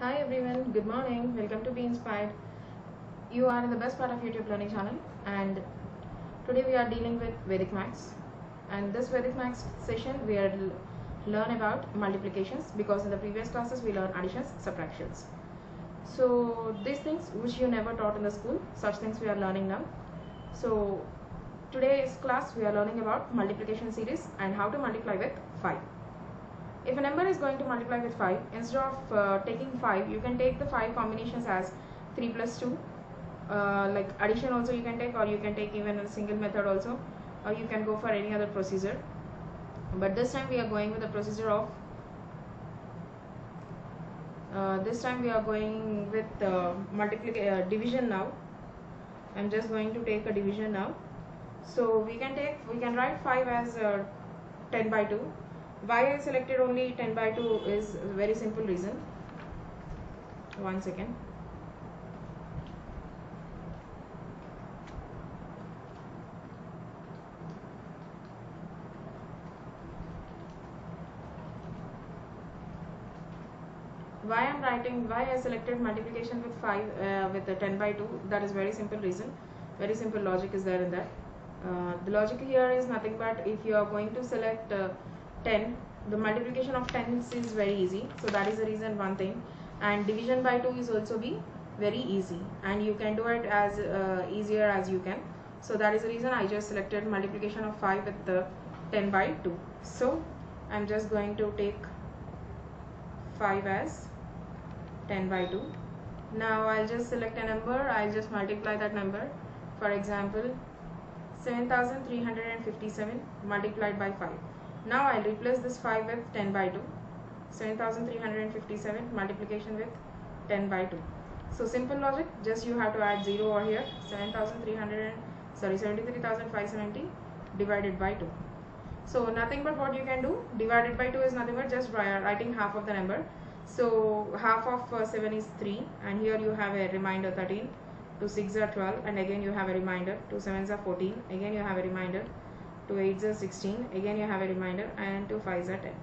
Hi everyone, good morning. Welcome to Be Inspired. You are in the best part of YouTube learning channel, and today we are dealing with Vedic Maths. And this Vedic Maths session we are learn about multiplications, because in the previous classes we learned additions, subtractions. So these things which you never taught in the school, such things we are learning now. So today's class we are learning about multiplication series and how to multiply with 5. If a number is going to multiply with 5, instead of taking 5, you can take the 5 combinations as 3 plus 2. Like addition also you can take, or you can take even a single method also, or you can go for any other procedure. But this time we are going with the procedure of division now. I'm just going to take a division now. So we can write 5 as 10 by 2. Why I selected only 10 by 2 is a very simple reason. One second. Why I selected multiplication with 5 with the 10 by 2, that is very simple reason. Very simple logic is there in that. The logic here is nothing but if you are going to select 10, the multiplication of 10 is very easy. So that is the reason, one thing. And division by 2 is also be very easy, and you can do it as easier as you can. So that is the reason I just selected multiplication of 5 with the 10 by 2. So I'm just going to take 5 as 10 by 2. Now I'll just select a number, I'll just multiply that number. For example, 7357 multiplied by 5. Now I'll replace this 5 with 10 by 2. 7357 multiplication with 10 by 2. So simple logic, just you have to add 0 over here. 73,570 divided by 2. So nothing but what you can do, divided by 2 is nothing but just writing half of the number. So half of 7 is 3, and here you have a remainder 13. 2 6 are 12, and again you have a remainder. 2 7s are 14, again you have a remainder. 2 8s are 16, again you have a remainder, and 2 5s are 10.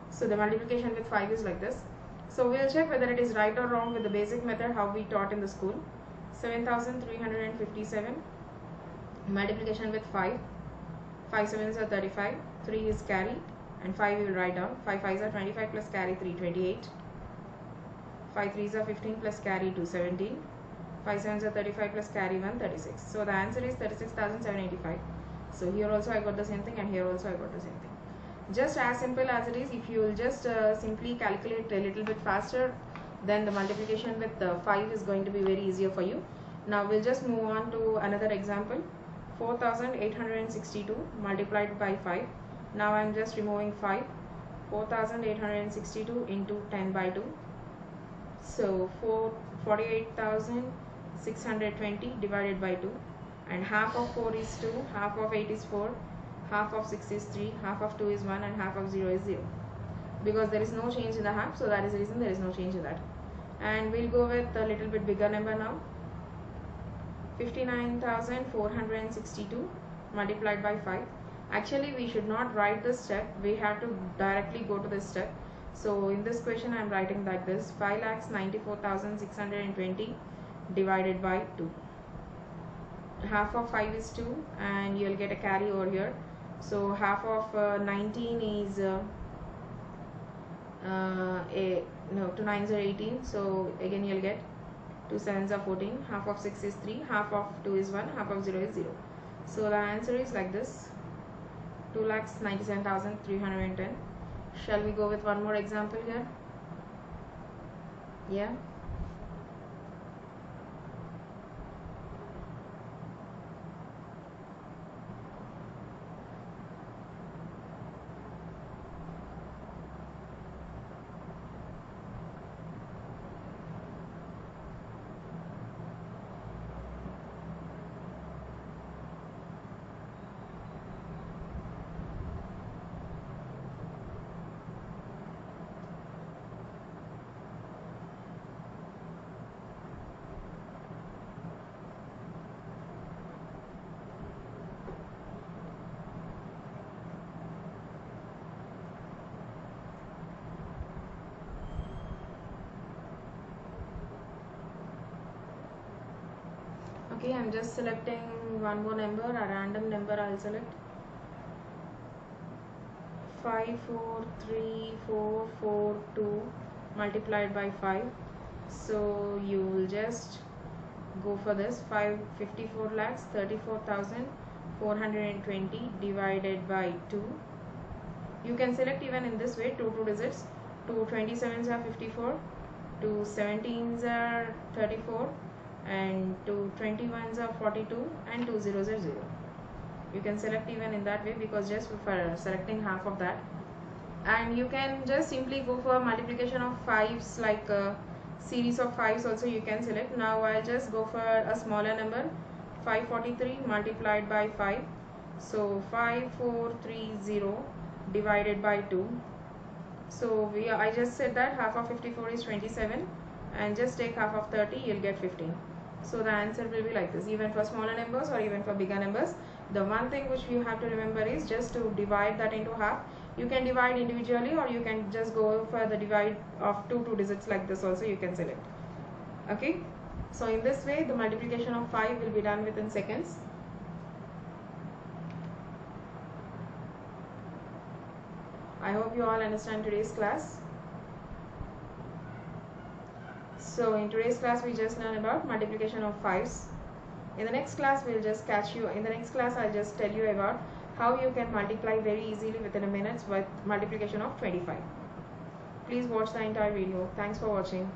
So the multiplication with 5 is like this. So we'll check whether it is right or wrong with the basic method how we taught in the school. 7357 multiplication with 5. 5 7s are 35, 3 is carry, and 5 we will write down. 5 5s are 25 plus carry 3, 28. 5 3s are 15 plus carry 2, 17. 5 7s are 35 plus carry 1, 36. So the answer is 36,785. So here also I got the same thing, and here also I got the same thing. Just as simple as it is, if you will just simply calculate a little bit faster, then the multiplication with 5 is going to be very easier for you. Now we'll just move on to another example. 4862 multiplied by 5. Now I'm just removing 5. 4862 into 10 by 2. So 48,620 divided by 2, and half of 4 is 2, half of 8 is 4, half of 6 is 3, half of 2 is 1, and half of 0 is 0. Because there is no change in the half, so that is the reason there is no change in that. And we'll go with a little bit bigger number now. 59,462 multiplied by 5. Actually we should not write this step, we have to directly go to this step. So in this question I am writing like this: 5,94,620 divided by 2. Half of 5 is 2, and you'll get a carry over here. So half of 19 is 2 9s are 18. So again you'll get 2 7s are 14. Half of 6 is 3, half of 2 is 1, half of 0 is 0. So the answer is like this: 2,97,310. Shall we go with one more example here? Yeah. Okay, I'm just selecting one more number, a random number I'll select. 543,442 multiplied by 5. So you will just go for this. 54 lakhs 34,420 divided by 2. You can select even in this way, two digits. 2 27s are 54, 2 17s are 34, and 2 21s are 42, and 2 zeros are 0. You can select even in that way, because just for selecting half of that. And you can just simply go for multiplication of 5s, like a series of 5s also you can select. Now I'll just go for a smaller number, 543 multiplied by 5. So 5430 divided by 2. So I just said that half of 54 is 27, and just take half of 30, you'll get 15. So the answer will be like this, even for smaller numbers or even for bigger numbers. The one thing which you have to remember is just to divide that into half. You can divide individually, or you can just go for the divide of two digits like this also you can select. Okay, so in this way the multiplication of 5 will be done within seconds. I hope you all understand today's class. So in today's class we just learned about multiplication of 5s. In the next class we'll just catch you. In the next class I'll just tell you about how you can multiply very easily within a minute with multiplication of 25. Please watch the entire video. Thanks for watching.